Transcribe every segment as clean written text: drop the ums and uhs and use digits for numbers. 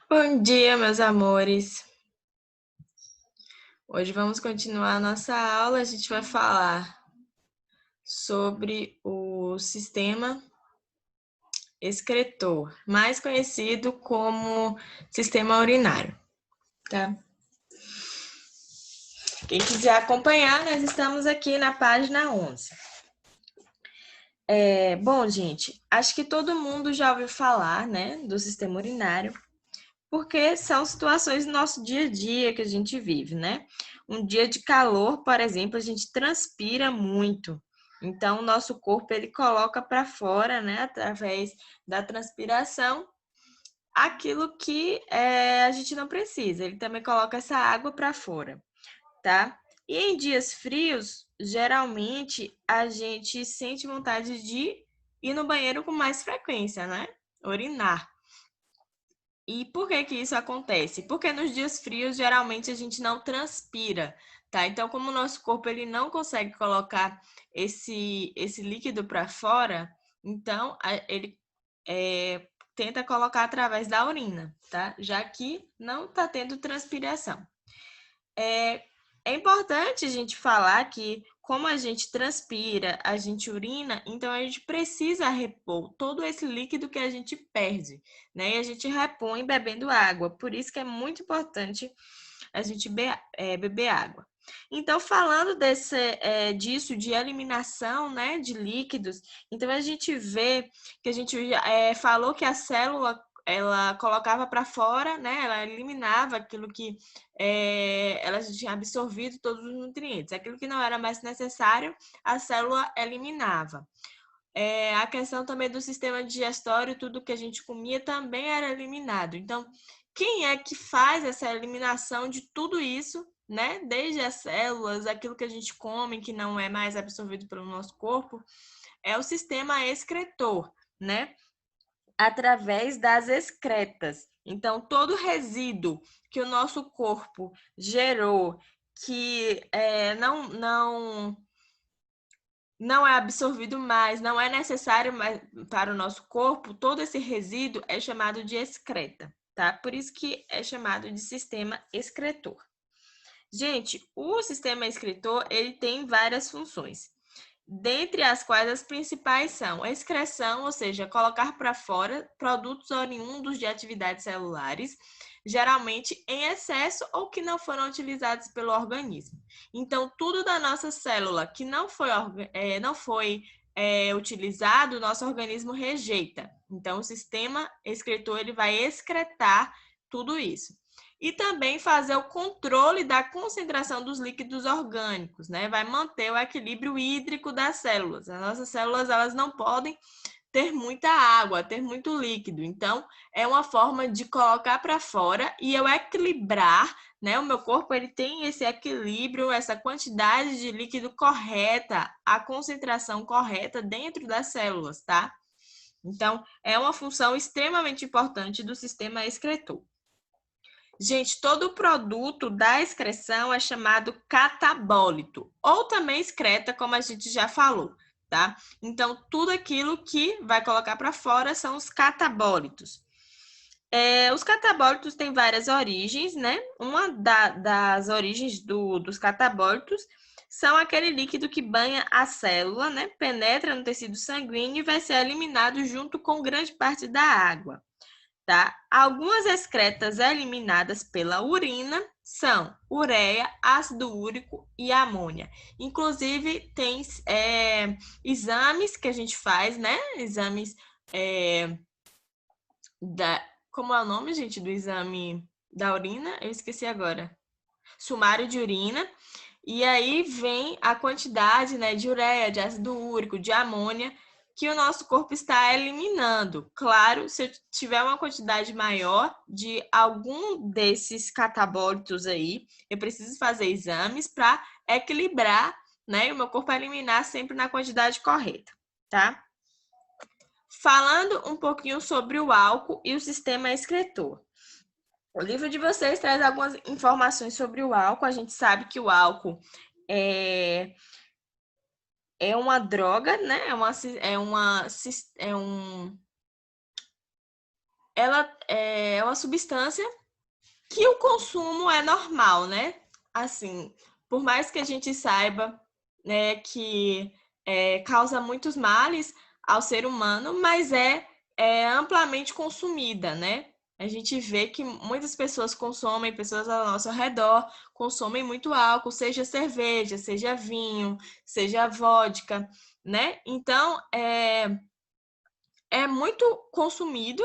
Bom dia, meus amores. Hoje vamos continuar a nossa aula. A gente vai falar sobre o sistema excretor, mais conhecido como sistema urinário, tá? Quem quiser acompanhar, nós estamos aqui na página 11. Bom, gente, acho que todo mundo já ouviu falar, né, do sistema urinário, porque são situações do nosso dia a dia que a gente vive, né? Um dia de calor, por exemplo, a gente transpira muito. Então, o nosso corpo ele coloca para fora, né, através da transpiração, aquilo que a gente não precisa. Ele também coloca essa água para fora, tá? E em dias frios, geralmente a gente sente vontade de ir no banheiro com mais frequência, né? Urinar. E por que que isso acontece? Porque nos dias frios, geralmente, a gente não transpira, tá? Então, como o nosso corpo ele não consegue colocar esse líquido para fora, então ele tenta colocar através da urina, tá? Já que não está tendo transpiração. É importante a gente falar que, como a gente transpira, a gente urina, então a gente precisa repor todo esse líquido que a gente perde, né? E a gente repõe bebendo água. Por isso que é muito importante a gente beber água. Então, falando disso, de eliminação, né, de líquidos, então a gente vê que a gente falou que a célula ela colocava para fora, né? Ela eliminava aquilo que ela já tinha absorvido todos os nutrientes. Aquilo que não era mais necessário, a célula eliminava. A questão também do sistema digestório, tudo que a gente comia também era eliminado. Então, quem é que faz essa eliminação de tudo isso, né? Desde as células, aquilo que a gente come, que não é mais absorvido pelo nosso corpo, é o sistema excretor, né? Através das excretas. Então, todo resíduo que o nosso corpo gerou, que não é absorvido mais, não é necessário mais para o nosso corpo, todo esse resíduo é chamado de excreta, tá? Por isso que é chamado de sistema excretor. Gente, o sistema excretor, ele tem várias funções, dentre as quais as principais são a excreção, ou seja, colocar para fora produtos oriundos de atividades celulares, geralmente em excesso ou que não foram utilizados pelo organismo. Então, tudo da nossa célula que não foi utilizado, o nosso organismo rejeita. Então, o sistema excretor ele vai excretar tudo isso. E também fazer o controle da concentração dos líquidos orgânicos, né? Vai manter o equilíbrio hídrico das células. As nossas células, elas não podem ter muita água, ter muito líquido. Então, é uma forma de colocar para fora e eu equilibrar, né? O meu corpo, ele tem esse equilíbrio, essa quantidade de líquido correta, a concentração correta dentro das células, tá? Então, é uma função extremamente importante do sistema excretor. Gente, todo produto da excreção é chamado catabólito, ou também excreta, como a gente já falou, tá? Então, tudo aquilo que vai colocar para fora são os catabólitos. Os catabólitos têm várias origens, né? Uma das origens dos catabólitos são aquele líquido que banha a célula, né? Penetra no tecido sanguíneo e vai ser eliminado junto com grande parte da água. Tá? Algumas excretas eliminadas pela urina são ureia, ácido úrico e amônia. Inclusive, tem exames que a gente faz, né? Exames como é o nome, gente, do exame da urina? Eu esqueci agora. Sumário de urina. E aí vem a quantidade, né, de ureia, de ácido úrico, de amônia que o nosso corpo está eliminando. Claro, se eu tiver uma quantidade maior de algum desses catabólitos aí, eu preciso fazer exames para equilibrar, né, e o meu corpo eliminar sempre na quantidade correta, tá? Falando um pouquinho sobre o álcool e o sistema excretor. O livro de vocês traz algumas informações sobre o álcool. A gente sabe que o álcool é uma droga, né? É um ela é uma substância que o consumo é normal, né? Assim, por mais que a gente saiba, né, que causa muitos males ao ser humano, mas é amplamente consumida, né? A gente vê que muitas pessoas consomem, pessoas ao nosso redor, consomem muito álcool, seja cerveja, seja vinho, seja vodka, né? Então, é muito consumido,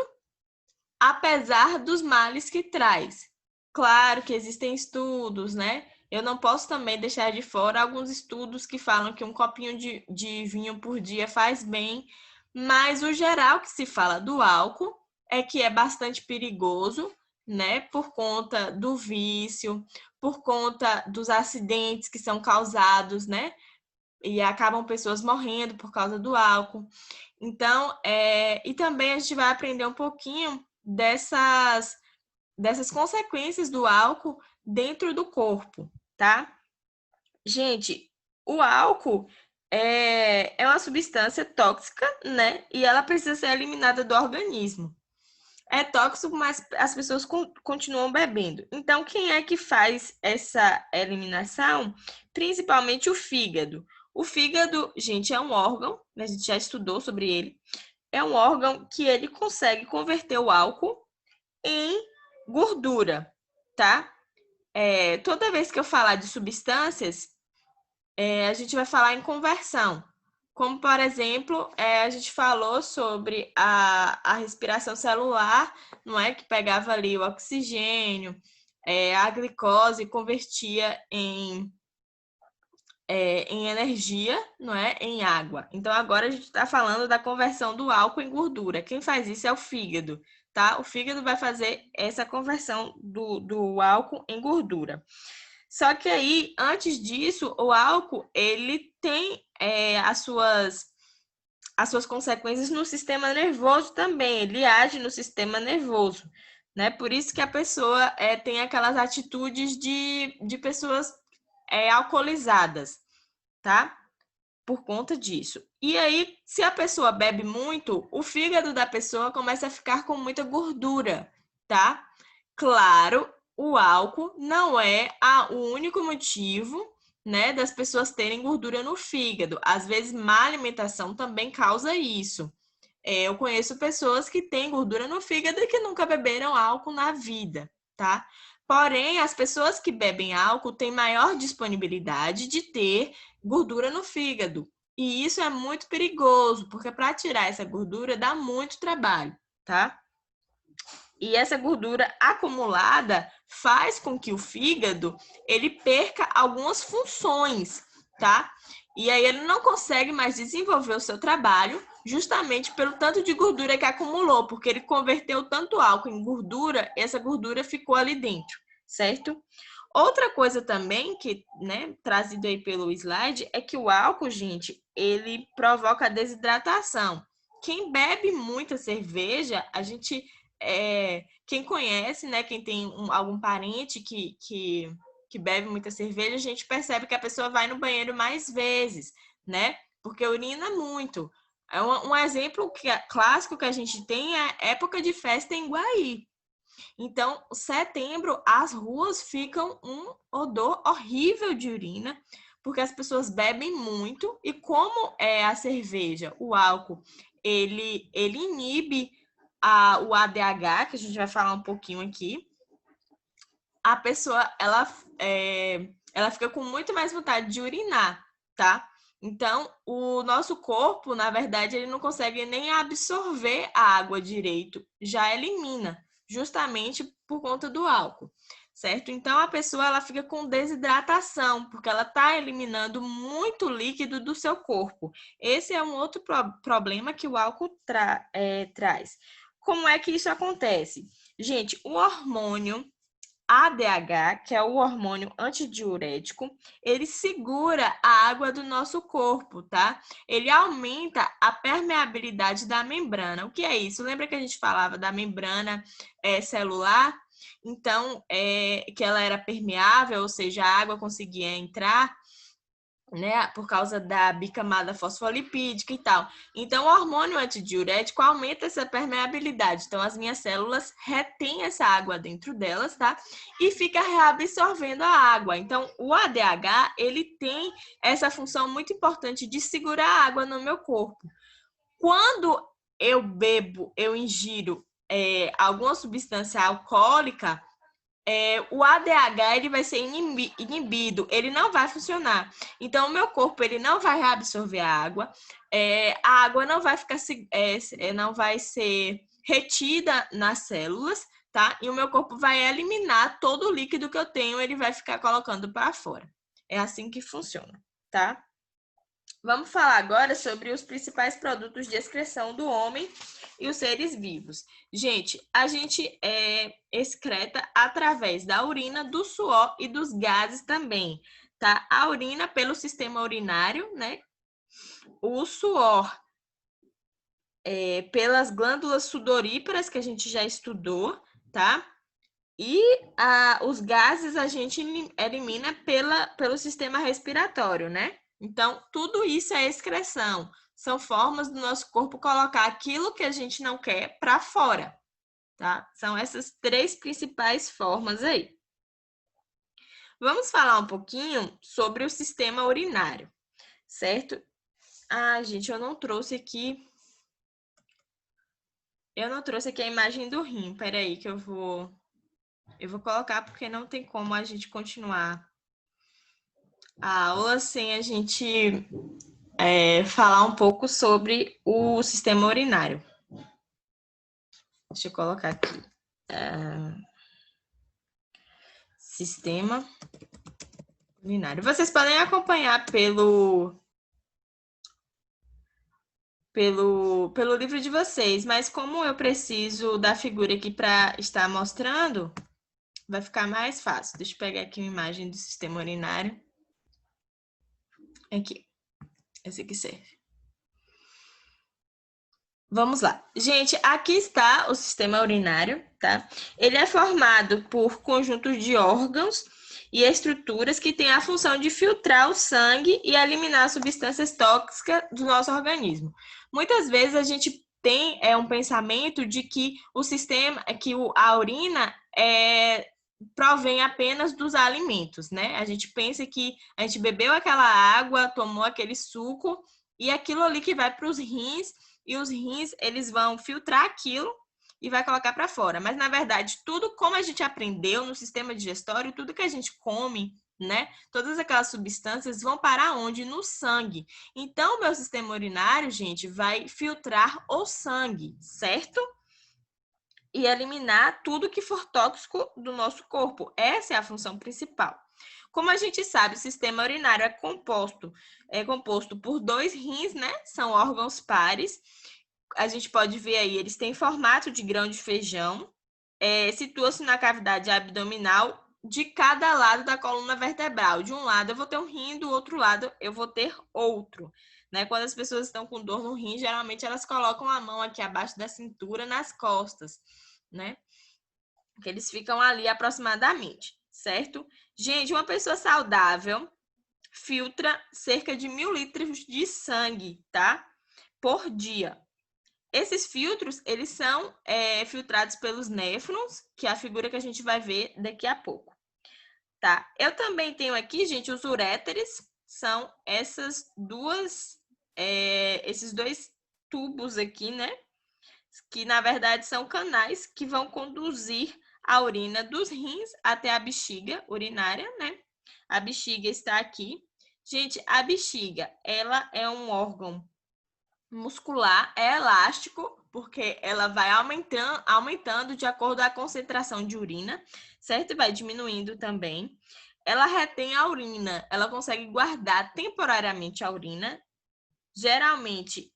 apesar dos males que traz. Claro que existem estudos, né? Eu não posso também deixar de fora alguns estudos que falam que um copinho de vinho por dia faz bem, mas o geral que se fala do álcool é que é bastante perigoso, né? Por conta do vício, por conta dos acidentes que são causados, né? E acabam pessoas morrendo por causa do álcool. Então, e também a gente vai aprender um pouquinho dessas consequências do álcool dentro do corpo, tá? Gente, o álcool é uma substância tóxica, né? E ela precisa ser eliminada do organismo. É tóxico, mas as pessoas continuam bebendo. Então, quem é que faz essa eliminação? Principalmente o fígado. O fígado, gente, é um órgão, a gente já estudou sobre ele. É um órgão que ele consegue converter o álcool em gordura, tá? Toda vez que eu falar de substâncias, a gente vai falar em conversão. Como, por exemplo, a gente falou sobre a respiração celular, não é? Que pegava ali o oxigênio, a glicose e convertia em energia, não é? Em água. Então, agora a gente está falando da conversão do álcool em gordura. Quem faz isso é o fígado, tá? O fígado vai fazer essa conversão do álcool em gordura. Só que aí, antes disso, o álcool, ele tem as suas consequências no sistema nervoso também. Ele age no sistema nervoso, né? Por isso que a pessoa tem aquelas atitudes de pessoas alcoolizadas, tá? Por conta disso. E aí, se a pessoa bebe muito, o fígado da pessoa começa a ficar com muita gordura, tá? Claro, o álcool não é o único motivo, né, das pessoas terem gordura no fígado. Às vezes, má alimentação também causa isso. Eu conheço pessoas que têm gordura no fígado e que nunca beberam álcool na vida, tá? Porém, as pessoas que bebem álcool têm maior disponibilidade de ter gordura no fígado. E isso é muito perigoso, porque para tirar essa gordura dá muito trabalho, tá? E essa gordura acumulada faz com que o fígado ele perca algumas funções, tá? E aí ele não consegue mais desenvolver o seu trabalho justamente pelo tanto de gordura que acumulou, porque ele converteu tanto álcool em gordura, essa gordura ficou ali dentro, certo? Outra coisa também que, né, trazido aí pelo slide, é que o álcool, gente, ele provoca desidratação. Quem bebe muita cerveja, quem conhece, né, quem tem algum parente que bebe muita cerveja, a gente percebe que a pessoa vai no banheiro mais vezes, né, porque urina muito. Um exemplo clássico que a gente tem é a época de festa em Guaí. Então, setembro, as ruas ficam um odor horrível de urina, porque as pessoas bebem muito e como é a cerveja, o álcool, ele inibe o ADH, que a gente vai falar um pouquinho aqui, a pessoa, ela fica com muito mais vontade de urinar, tá? Então, o nosso corpo, na verdade, ele não consegue nem absorver a água direito, já elimina, justamente por conta do álcool, certo? Então, a pessoa ela fica com desidratação, porque ela está eliminando muito líquido do seu corpo. Esse é um outro problema que o álcool traz. Como é que isso acontece? Gente, o hormônio ADH, que é o hormônio antidiurético, ele segura a água do nosso corpo, tá? Ele aumenta a permeabilidade da membrana. O que é isso? Lembra que a gente falava da membrana celular? Então, que ela era permeável, ou seja, a água conseguia entrar. né, por causa da bicamada fosfolipídica e tal. Então, o hormônio antidiurético aumenta essa permeabilidade. Então, as minhas células retêm essa água dentro delas, tá? E fica reabsorvendo a água. Então, o ADH, ele tem essa função muito importante de segurar a água no meu corpo. Quando eu bebo, eu ingiro alguma substância alcoólica, o ADH ele vai ser inibido, ele não vai funcionar. Então, o meu corpo ele não vai reabsorver a água não vai ficar, não vai ser retida nas células, tá? E o meu corpo vai eliminar todo o líquido que eu tenho, ele vai ficar colocando para fora. É assim que funciona, tá? Vamos falar agora sobre os principais produtos de excreção do homem e os seres vivos. Gente, a gente excreta através da urina, do suor e dos gases também, tá? A urina pelo sistema urinário, né? O suor pelas glândulas sudoríparas, que a gente já estudou, tá? E os gases a gente elimina pelo sistema respiratório, né? Então, tudo isso é excreção. São formas do nosso corpo colocar aquilo que a gente não quer para fora, tá? São essas 3 principais formas aí. Vamos falar um pouquinho sobre o sistema urinário, certo? Gente, eu não trouxe aqui a imagem do rim. Peraí que eu vou colocar porque não tem como a gente continuar a aula sem a gente falar um pouco sobre o sistema urinário. Deixa eu colocar aqui. Sistema urinário. Vocês podem acompanhar pelo livro de vocês, mas como eu preciso da figura aqui para estar mostrando, vai ficar mais fácil. Deixa eu pegar aqui uma imagem do sistema urinário. Aqui. Esse aqui serve. Vamos lá. Gente, aqui está o sistema urinário, tá? Ele é formado por conjuntos de órgãos e estruturas que têm a função de filtrar o sangue e eliminar substâncias tóxicas do nosso organismo. Muitas vezes a gente tem um pensamento de que a urina provém apenas dos alimentos, né? A gente pensa que a gente bebeu aquela água, tomou aquele suco e aquilo ali que vai para os rins, e os rins eles vão filtrar aquilo e vai colocar para fora. Mas, na verdade, tudo como a gente aprendeu no sistema digestório, tudo que a gente come, né? Todas aquelas substâncias vão para onde? No sangue. Então, o meu sistema urinário, gente, vai filtrar o sangue, certo? E eliminar tudo que for tóxico do nosso corpo. Essa é a função principal. Como a gente sabe, o sistema urinário é composto por 2 rins, né? São órgãos pares. A gente pode ver aí, eles têm formato de grão de feijão. Situa-se na cavidade abdominal de cada lado da coluna vertebral. De um lado eu vou ter um rim, do outro lado eu vou ter outro. Né? Quando as pessoas estão com dor no rim, geralmente elas colocam a mão aqui abaixo da cintura, nas costas, né? Que eles ficam ali aproximadamente, certo? Gente, uma pessoa saudável filtra cerca de 1.000 litros de sangue, tá? Por dia. Esses filtros, eles são filtrados pelos néfrons, que é a figura que a gente vai ver daqui a pouco, tá? Eu também tenho aqui, gente, os uréteres, são esses 2 tubos aqui, né? Que, na verdade, são canais que vão conduzir a urina dos rins até a bexiga urinária, né? A bexiga está aqui. Gente, a bexiga, ela é um órgão muscular, é elástico, porque ela vai aumentando de acordo com a concentração de urina, certo? E vai diminuindo também. Ela retém a urina, ela consegue guardar temporariamente a urina. Geralmente,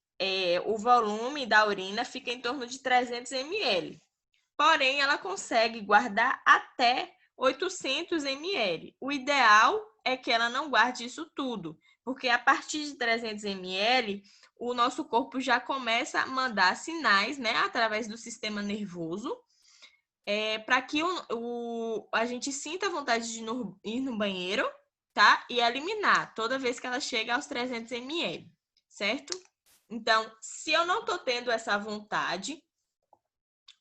o volume da urina fica em torno de 300 ml. Porém, ela consegue guardar até 800 ml. O ideal é que ela não guarde isso tudo, porque a partir de 300 ml, o nosso corpo já começa a mandar sinais, né, através do sistema nervoso, para que a gente sinta vontade de ir no banheiro, tá? E eliminar toda vez que ela chega aos 300 ml, certo? Então, se eu não estou tendo essa vontade,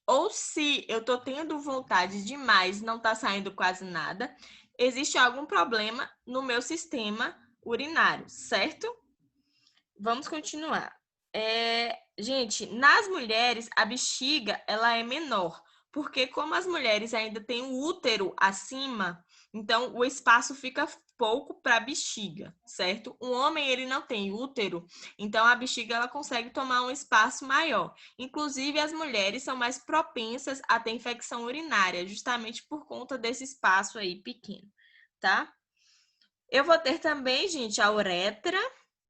ou se eu estou tendo vontade demais, não está saindo quase nada, existe algum problema no meu sistema urinário, certo? Vamos continuar. Gente, nas mulheres, a bexiga ela é menor, porque como as mulheres ainda têm o útero acima, então o espaço fica pouco para a bexiga, certo? Um homem ele não tem útero, então a bexiga ela consegue tomar um espaço maior. Inclusive as mulheres são mais propensas a ter infecção urinária, justamente por conta desse espaço aí pequeno, tá? Eu vou ter também, gente, a uretra,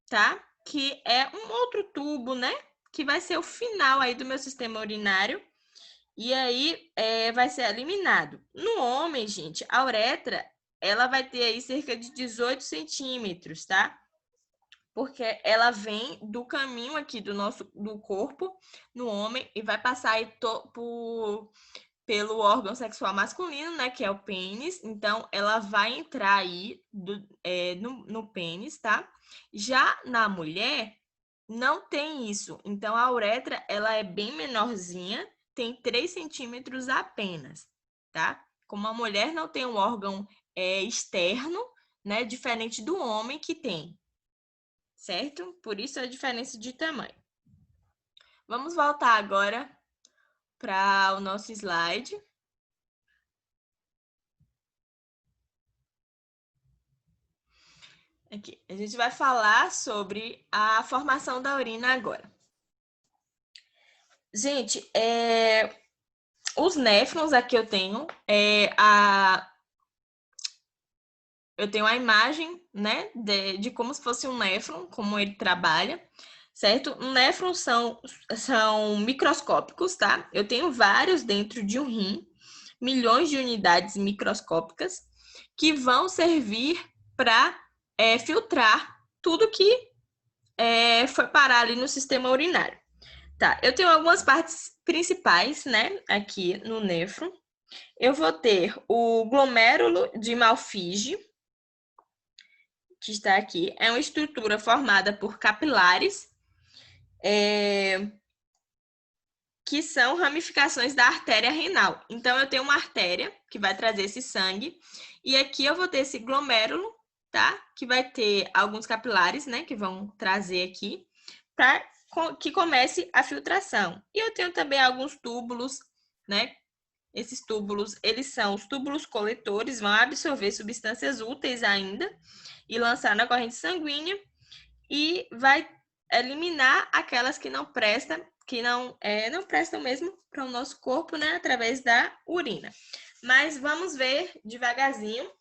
tá? Que é um outro tubo, né? Que vai ser o final aí do meu sistema urinário. E aí vai ser eliminado. No homem, gente, a uretra, ela vai ter aí cerca de 18 centímetros, tá? Porque ela vem do caminho aqui do corpo no homem e vai passar aí pelo órgão sexual masculino, né, que é o pênis. Então, ela vai entrar aí no pênis, tá? Já na mulher, não tem isso. Então, a uretra, ela é bem menorzinha, tem 3 centímetros apenas, tá? Como a mulher não tem um órgão externo, né, diferente do homem que tem, certo? Por isso a diferença de tamanho. Vamos voltar agora para o nosso slide. Aqui, a gente vai falar sobre a formação da urina agora. Gente, os néfrons aqui eu tenho, eu tenho a imagem, né, de como se fosse um néfron, como ele trabalha, certo? Um néfron são microscópicos, tá? Eu tenho vários dentro de um rim, milhões de unidades microscópicas, que vão servir para filtrar tudo que foi parar ali no sistema urinário. Tá, eu tenho algumas partes principais, né, aqui no néfron. Eu vou ter o glomérulo de Malfige, que está aqui. É uma estrutura formada por capilares, que são ramificações da artéria renal. Então, eu tenho uma artéria que vai trazer esse sangue, e aqui eu vou ter esse glomérulo, tá? Que vai ter alguns capilares, né, que vão trazer aqui, para que comece a filtração. E eu tenho também alguns túbulos, né? Esses túbulos, eles são os túbulos coletores, vão absorver substâncias úteis ainda e lançar na corrente sanguínea e vai eliminar aquelas que não prestam, que não prestam mesmo para o nosso corpo, né, através da urina. Mas vamos ver devagarzinho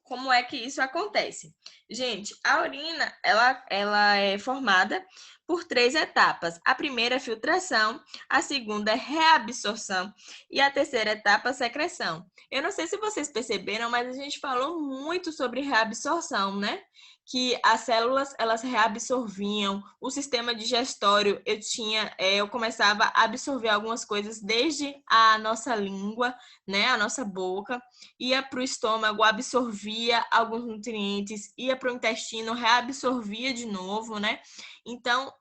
como é que isso acontece. Gente, a urina, ela é formada por 3 etapas. A primeira é filtração, a segunda é reabsorção e a terceira etapa é secreção. Eu não sei se vocês perceberam, mas a gente falou muito sobre reabsorção, né? Que as células, elas reabsorviam, o sistema digestório, eu começava a absorver algumas coisas desde a nossa língua, né, a nossa boca, ia para o estômago, absorvia alguns nutrientes, ia para o intestino, reabsorvia de novo, né? Então,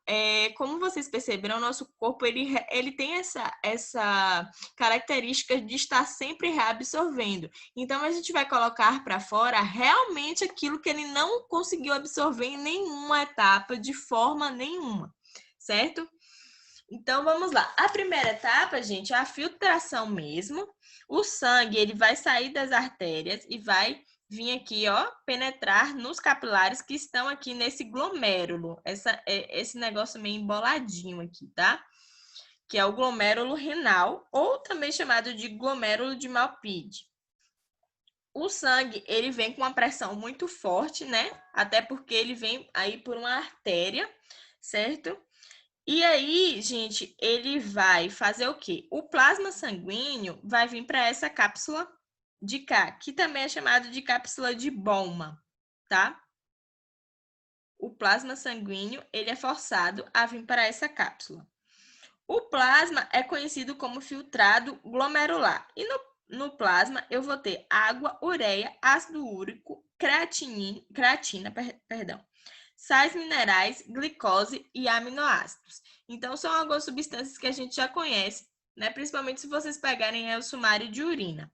como vocês perceberam, o nosso corpo ele tem essa característica de estar sempre reabsorvendo. Então, a gente vai colocar para fora realmente aquilo que ele não conseguiu absorver em nenhuma etapa, de forma nenhuma, certo? Então, vamos lá. A primeira etapa, gente, é a filtração mesmo. O sangue, ele vai sair das artérias e vai vir aqui, ó, penetrar nos capilares que estão aqui nesse glomérulo. Esse negócio meio emboladinho aqui, tá? Que é o glomérulo renal, ou também chamado de glomérulo de Malpighi. O sangue, ele vem com uma pressão muito forte, né? Até porque ele vem aí por uma artéria, certo? E aí, gente, ele vai fazer o quê? O plasma sanguíneo vai vir para essa cápsula de cá, que também é chamado de cápsula de Bowman, tá? O plasma sanguíneo, ele é forçado a vir para essa cápsula. O plasma é conhecido como filtrado glomerular. E no plasma eu vou ter água, ureia, ácido úrico, creatina, perdão, sais minerais, glicose e aminoácidos. Então, são algumas substâncias que a gente já conhece, né? Principalmente se vocês pegarem o sumário de urina,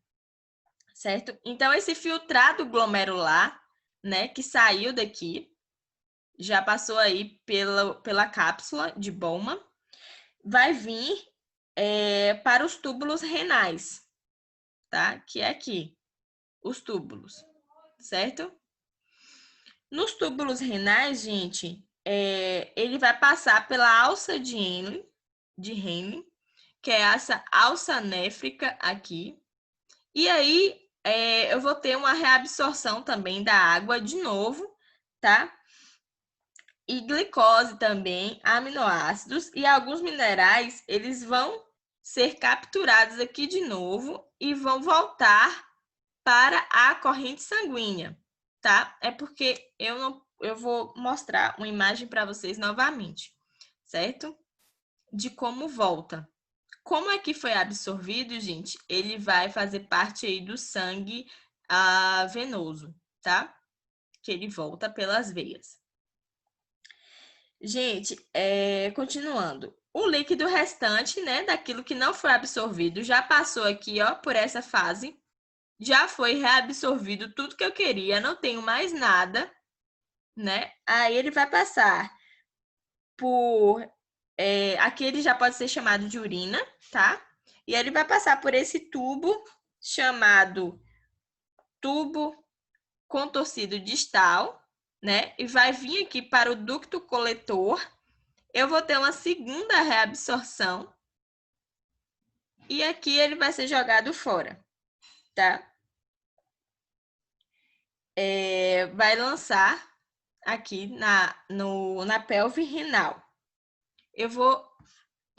certo? Então, esse filtrado glomerular, né, que saiu daqui, já passou aí pela cápsula de Bowman, vai vir para os túbulos renais, tá? Que é aqui, os túbulos, certo? Nos túbulos renais, gente, ele vai passar pela alça de Henle, que é essa alça néfrica aqui. E aí, eu vou ter uma reabsorção também da água de novo, tá? E glicose também, aminoácidos e alguns minerais, eles vão ser capturados aqui de novo e vão voltar para a corrente sanguínea, tá? É porque eu vou mostrar uma imagem para vocês novamente, certo? De como volta. Como é que foi absorvido, gente? Ele vai fazer parte aí do sangue venoso, tá? Que ele volta pelas veias. Gente, continuando. O líquido restante, né, daquilo que não foi absorvido, já passou aqui, ó, por essa fase. Já foi reabsorvido tudo que eu queria, não tenho mais nada, né? Aí ele vai passar por... aqui ele já pode ser chamado de urina, tá? E ele vai passar por esse tubo chamado tubo contorcido distal, né? E vai vir aqui para o ducto coletor. Eu vou ter uma segunda reabsorção. E aqui ele vai ser jogado fora, tá? Vai lançar aqui na pelve renal. Eu vou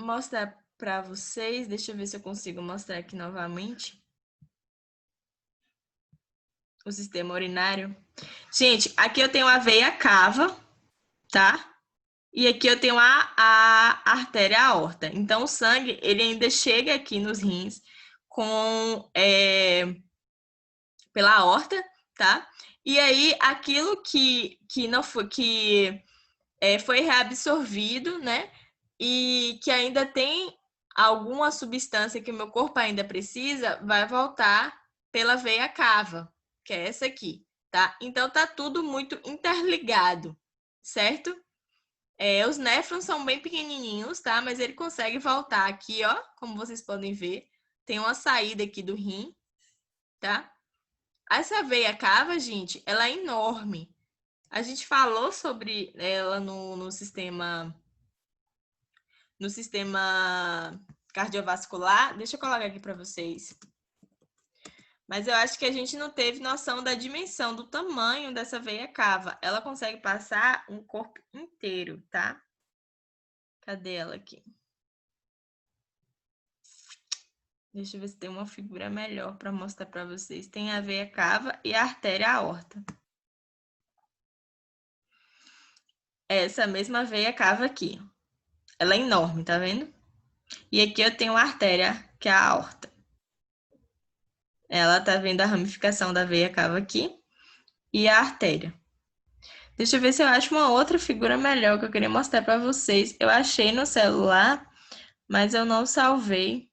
mostrar para vocês, deixa eu ver se eu consigo mostrar aqui novamente o sistema urinário. Gente, aqui eu tenho a veia cava, tá? E aqui eu tenho a artéria aorta. Então, o sangue, ele ainda chega aqui nos rins pela aorta, tá? E aí, aquilo que não foi, foi reabsorvido, né? E que ainda tem alguma substância que o meu corpo ainda precisa, vai voltar pela veia cava, que é essa aqui, tá? Então, tá tudo muito interligado, certo? Os néfrons são bem pequenininhos, tá? Mas ele consegue voltar aqui, ó, como vocês podem ver. Tem uma saída aqui do rim, tá? Essa veia cava, gente, ela é enorme. A gente falou sobre ela no sistema cardiovascular. Deixa eu colocar aqui para vocês. Mas eu acho que a gente não teve noção da dimensão, do tamanho dessa veia cava. Ela consegue passar um corpo inteiro, tá? Cadê ela aqui? Deixa eu ver se tem uma figura melhor para mostrar para vocês. Tem a veia cava e a artéria aorta. Essa mesma veia cava aqui. Ela é enorme, tá vendo? E aqui eu tenho a artéria, que é a aorta. Ela tá vendo a ramificação da veia cava aqui e a artéria. Deixa eu ver se eu acho uma outra figura melhor que eu queria mostrar para vocês. Eu achei no celular, mas eu não salvei.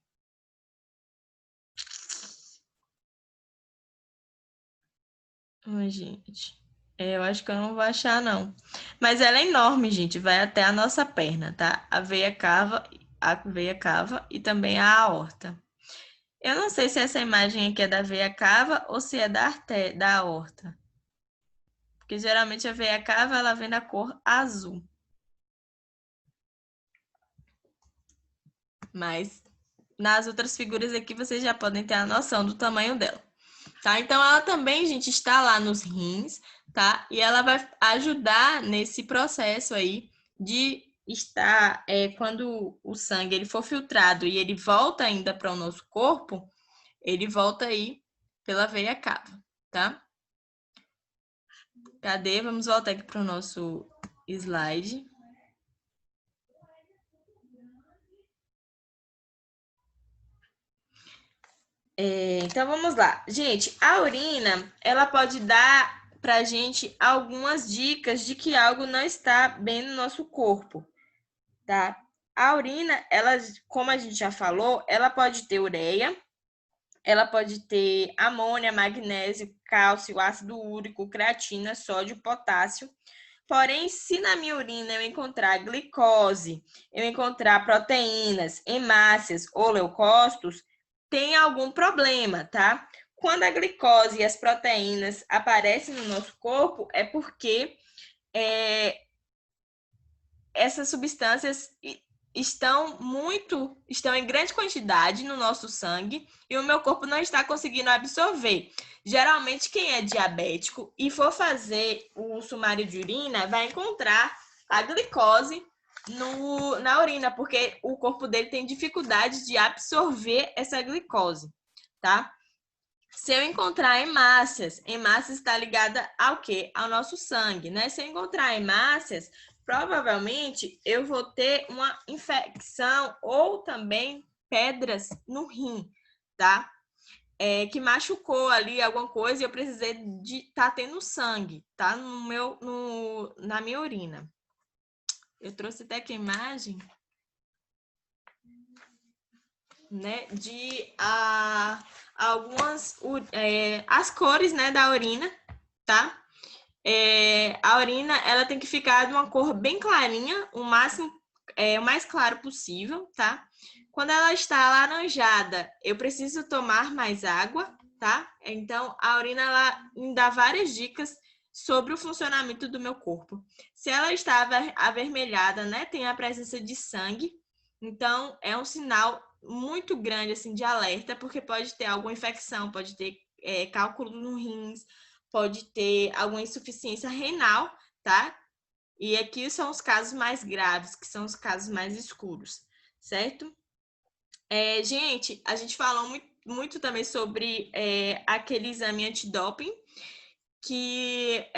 Ai, gente. Eu acho que eu não vou achar, não. Mas ela é enorme, gente. Vai até a nossa perna, tá? A veia cava e também a aorta. Eu não sei se essa imagem aqui é da veia cava ou se é da aorta. Porque geralmente a veia cava, ela vem da cor azul. Mas nas outras figuras aqui vocês já podem ter a noção do tamanho dela. Tá? Então ela também, gente, está lá nos rins, tá? E ela vai ajudar nesse processo aí de estar, quando o sangue ele for filtrado e ele volta ainda para o nosso corpo, ele volta aí pela veia cava, tá? Cadê? Vamos voltar aqui para o nosso slide. Então vamos lá. Gente, a urina, ela pode dar para a gente algumas dicas de que algo não está bem no nosso corpo, tá? A urina, ela, como a gente já falou, ela pode ter ureia, ela pode ter amônia, magnésio, cálcio, ácido úrico, creatina, sódio, potássio. Porém, se na minha urina eu encontrar glicose, eu encontrar proteínas, hemácias ou leucócitos, tem algum problema, tá? Quando a glicose e as proteínas aparecem no nosso corpo, é porque essas substâncias estão em grande quantidade no nosso sangue e o meu corpo não está conseguindo absorver. Geralmente, quem é diabético e for fazer o sumário de urina vai encontrar a glicose na urina, porque o corpo dele tem dificuldade de absorver essa glicose, tá? Se eu encontrar hemácias está ligada ao quê? Ao nosso sangue, né? Se eu encontrar hemácias, provavelmente eu vou ter uma infecção ou também pedras no rim, tá? Que machucou ali alguma coisa e eu precisei de estar tendo sangue, tá? Na minha urina. Eu trouxe até aqui a imagem, né? De algumas as cores, né, da urina, tá? A urina ela tem que ficar de uma cor bem clarinha, o mais claro possível, tá? Quando ela está alaranjada, eu preciso tomar mais água, tá? Então, a urina ela me dá várias dicas sobre o funcionamento do meu corpo. Se ela está avermelhada, né, tem a presença de sangue, então é um sinal muito grande assim de alerta, porque pode ter alguma infecção, pode ter cálculo no rins, pode ter alguma insuficiência renal, tá? E aqui são os casos mais graves, que são os casos mais escuros, certo? Gente, a gente falou muito também sobre aquele exame antidoping, que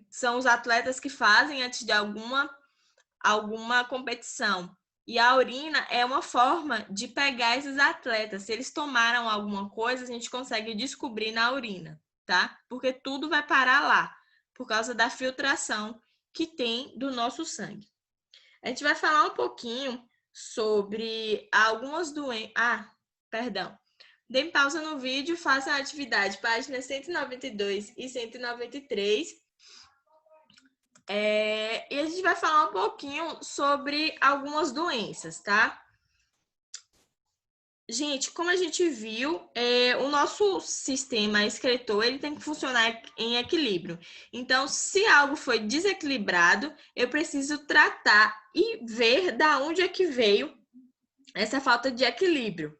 são os atletas que fazem antes de alguma competição. E a urina é uma forma de pegar esses atletas. Se eles tomaram alguma coisa, a gente consegue descobrir na urina, tá? Porque tudo vai parar lá, por causa da filtração que tem do nosso sangue. A gente vai falar um pouquinho sobre algumas doenças. Perdão. Dê pausa no vídeo, faça a atividade, páginas 192 e 193. E a gente vai falar um pouquinho sobre algumas doenças, tá? Gente, como a gente viu, o nosso sistema excretor ele tem que funcionar em equilíbrio. Então, se algo foi desequilibrado, eu preciso tratar e ver da onde é que veio essa falta de equilíbrio.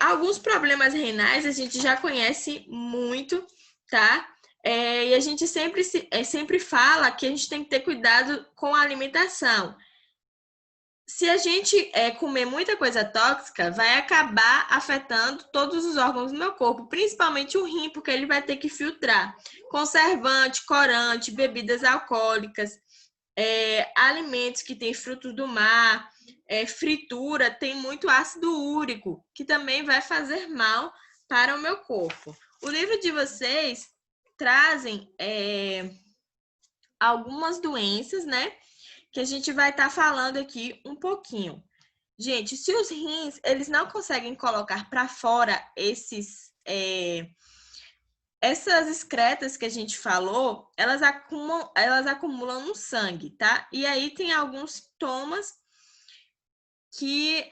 Alguns problemas renais a gente já conhece muito, tá? E a gente sempre fala que a gente tem que ter cuidado com a alimentação. Se a gente comer muita coisa tóxica, vai acabar afetando todos os órgãos do meu corpo, principalmente o rim, porque ele vai ter que filtrar conservante, corante, bebidas alcoólicas, alimentos que têm frutos do mar, fritura, tem muito ácido úrico, que também vai fazer mal para o meu corpo. O livro de vocês trazem algumas doenças, né? Que a gente vai estar falando aqui um pouquinho. Gente, se os rins, eles não conseguem colocar para fora essas excretas que a gente falou, elas acumulam no sangue, tá? E aí tem alguns sintomas que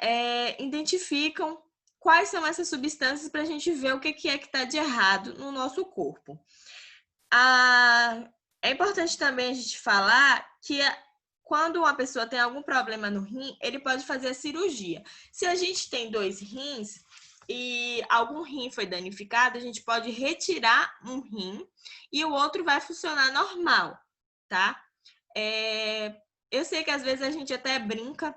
identificam quais são essas substâncias para a gente ver o que é que está de errado no nosso corpo. É importante também a gente falar que quando uma pessoa tem algum problema no rim, ele pode fazer a cirurgia. Se a gente tem 2 rins e algum rim foi danificado, a gente pode retirar um rim e o outro vai funcionar normal, tá? Eu sei que às vezes a gente até brinca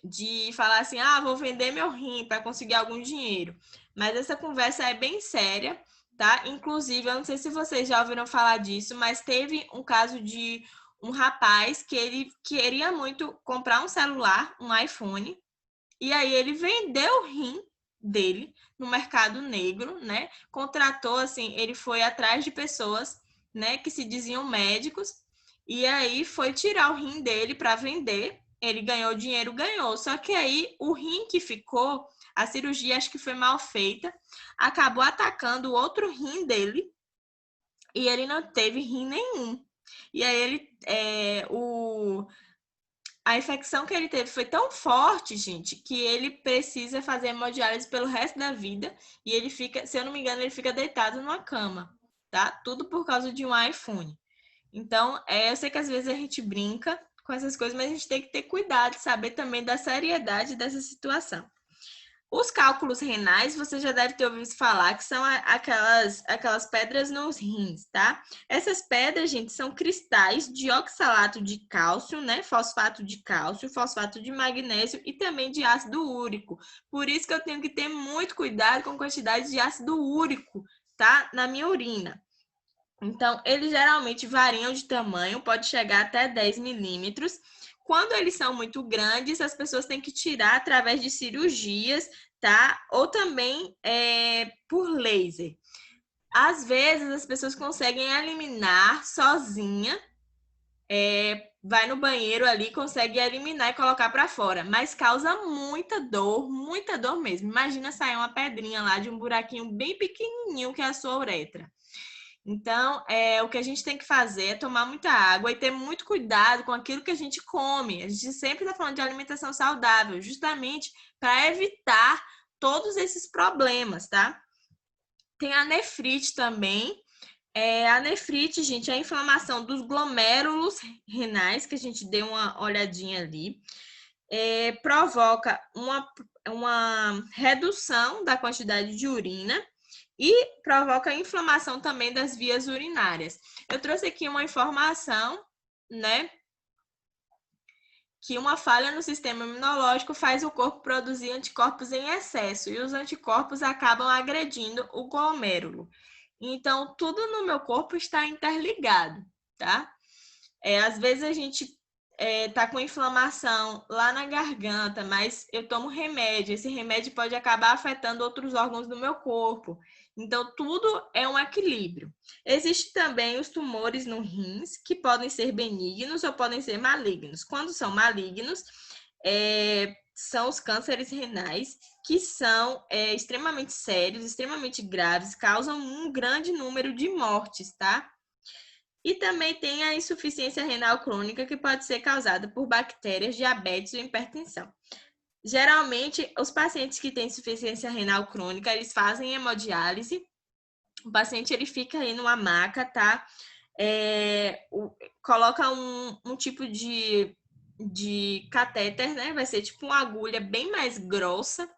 de falar assim, vou vender meu rim para conseguir algum dinheiro. Mas essa conversa é bem séria, tá? Inclusive, eu não sei se vocês já ouviram falar disso, mas teve um caso de um rapaz que ele queria muito comprar um celular, um iPhone, e aí ele vendeu o rim dele no mercado negro, né? Contratou, assim, ele foi atrás de pessoas, né, que se diziam médicos, e aí foi tirar o rim dele para vender. Ele ganhou dinheiro, ganhou. Só que aí o rim que ficou, a cirurgia acho que foi mal feita, acabou atacando o outro rim dele e ele não teve rim nenhum. E aí a infecção que ele teve foi tão forte, gente, que ele precisa fazer hemodiálise pelo resto da vida e ele fica, se eu não me engano, ele fica deitado numa cama, tá? Tudo por causa de um iPhone. Então, eu sei que às vezes a gente brinca com essas coisas, mas a gente tem que ter cuidado, saber também da seriedade dessa situação. Os cálculos renais, você já deve ter ouvido falar que são aquelas pedras nos rins, tá? Essas pedras, gente, são cristais de oxalato de cálcio, né? Fosfato de cálcio, fosfato de magnésio e também de ácido úrico. Por isso que eu tenho que ter muito cuidado com a quantidade de ácido úrico, tá? Na minha urina. Então, eles geralmente variam de tamanho, pode chegar até 10 milímetros. Quando eles são muito grandes, as pessoas têm que tirar através de cirurgias, tá? Ou também por laser. Às vezes, as pessoas conseguem eliminar sozinha, vai no banheiro ali, consegue eliminar e colocar para fora, mas causa muita dor mesmo. Imagina sair uma pedrinha lá de um buraquinho bem pequenininho que é a sua uretra. Então, o que a gente tem que fazer é tomar muita água e ter muito cuidado com aquilo que a gente come. A gente sempre está falando de alimentação saudável, justamente para evitar todos esses problemas, tá? Tem a nefrite também. A nefrite, gente, é a inflamação dos glomérulos renais, que a gente deu uma olhadinha ali. Provoca uma redução da quantidade de urina e provoca inflamação também das vias urinárias. Eu trouxe aqui uma informação, né, que uma falha no sistema imunológico faz o corpo produzir anticorpos em excesso e os anticorpos acabam agredindo o glomérulo. Então, tudo no meu corpo está interligado, tá? Às vezes a gente tá com inflamação lá na garganta, mas eu tomo remédio. Esse remédio pode acabar afetando outros órgãos do meu corpo. Então, tudo é um equilíbrio. Existem também os tumores no rins, que podem ser benignos ou podem ser malignos. Quando são malignos, são os cânceres renais, que são extremamente sérios, extremamente graves, causam um grande número de mortes, tá? E também tem a insuficiência renal crônica, que pode ser causada por bactérias, diabetes ou hipertensão. Geralmente, os pacientes que têm insuficiência renal crônica, eles fazem hemodiálise. O paciente ele fica aí numa maca, tá? Coloca um tipo de catéter, né? Vai ser tipo uma agulha bem mais grossa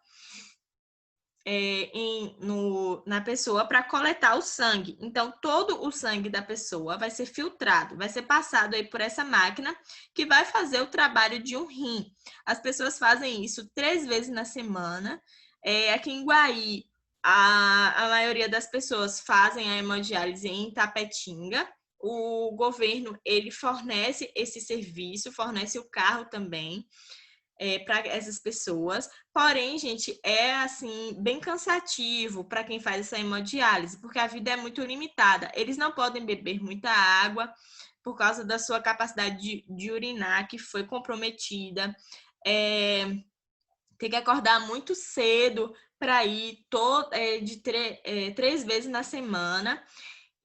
na pessoa para coletar o sangue. Então, todo o sangue da pessoa vai ser filtrado, vai ser passado aí por essa máquina que vai fazer o trabalho de um rim. As pessoas fazem isso 3 vezes na semana. Aqui em Guaí, a maioria das pessoas fazem a hemodiálise em Tapetinga. O governo, ele fornece esse serviço, fornece o carro também. Para essas pessoas. Porém, gente, é assim bem cansativo para quem faz essa hemodiálise, porque a vida é muito limitada. Eles não podem beber muita água por causa da sua capacidade de urinar, que foi comprometida. Tem que acordar muito cedo para ir de 3 vezes na semana.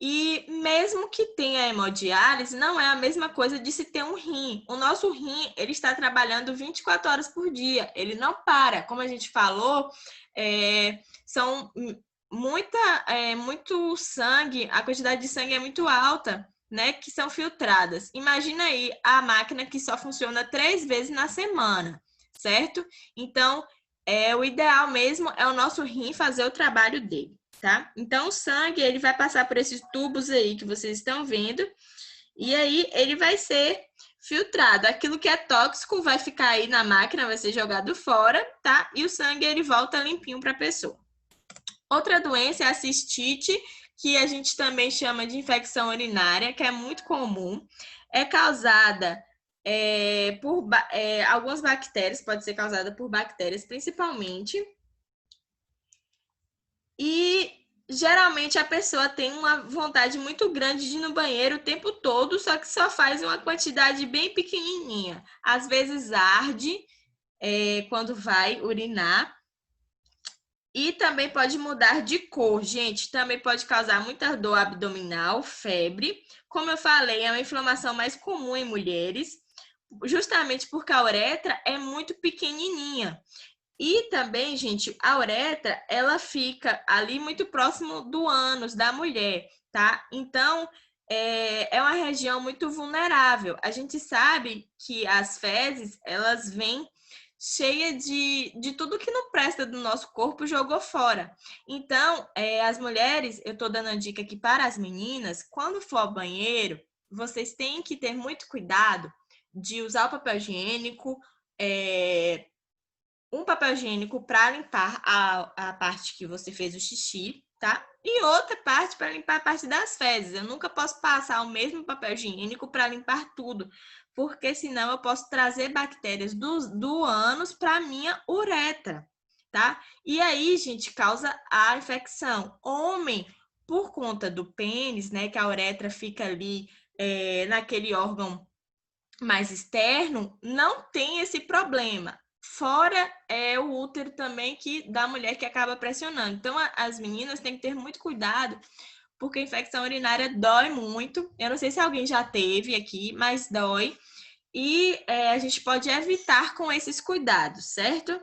E mesmo que tenha hemodiálise, não é a mesma coisa de se ter um rim. O nosso rim, ele está trabalhando 24 horas por dia, ele não para. Como a gente falou, são muito sangue, a quantidade de sangue é muito alta, né, que são filtradas. Imagina aí a máquina que só funciona 3 vezes na semana, certo? Então, o ideal mesmo é o nosso rim fazer o trabalho dele. Tá? Então, o sangue ele vai passar por esses tubos aí que vocês estão vendo, e aí ele vai ser filtrado. Aquilo que é tóxico vai ficar aí na máquina, vai ser jogado fora, tá? E o sangue ele volta limpinho para a pessoa. Outra doença é a cistite, que a gente também chama de infecção urinária, que é muito comum. É causada por algumas bactérias, pode ser causada por bactérias principalmente. E geralmente a pessoa tem uma vontade muito grande de ir no banheiro o tempo todo, só que só faz uma quantidade bem pequenininha. Às vezes arde, quando vai urinar. E também pode mudar de cor, gente. Também pode causar muita dor abdominal, febre. Como eu falei, é uma inflamação mais comum em mulheres, justamente porque a uretra é muito pequenininha. E também, gente, a uretra, ela fica ali muito próximo do ânus da mulher, tá? Então, é uma região muito vulnerável. A gente sabe que as fezes, elas vêm cheia de tudo que não presta do nosso corpo, jogou fora. Então, as mulheres, eu tô dando a dica aqui para as meninas, quando for ao banheiro, vocês têm que ter muito cuidado de usar o papel higiênico, um papel higiênico para limpar a parte que você fez o xixi, tá? E outra parte para limpar a parte das fezes. Eu nunca posso passar o mesmo papel higiênico para limpar tudo, porque senão eu posso trazer bactérias do ânus para minha uretra, tá? E aí, gente, causa a infecção. Homem, por conta do pênis, né, que a uretra fica ali naquele órgão mais externo, não tem esse problema. Fora o útero também que da mulher que acaba pressionando. Então, as meninas têm que ter muito cuidado, porque a infecção urinária dói muito. Eu não sei se alguém já teve aqui, mas dói. E a gente pode evitar com esses cuidados, certo?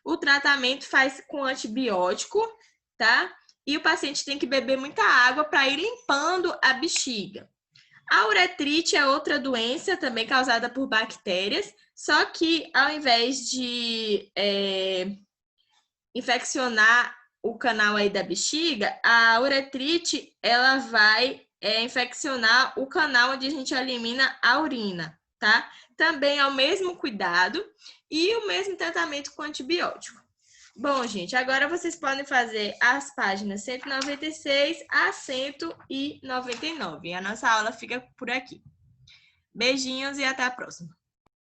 O tratamento faz com antibiótico, tá? E o paciente tem que beber muita água para ir limpando a bexiga. A uretrite é outra doença também causada por bactérias, só que ao invés de infeccionar o canal aí da bexiga, a uretrite ela vai infeccionar o canal onde a gente elimina a urina, tá? Também é o mesmo cuidado e o mesmo tratamento com antibiótico. Bom, gente, agora vocês podem fazer as páginas 196 a 199. A nossa aula fica por aqui. Beijinhos e até a próxima.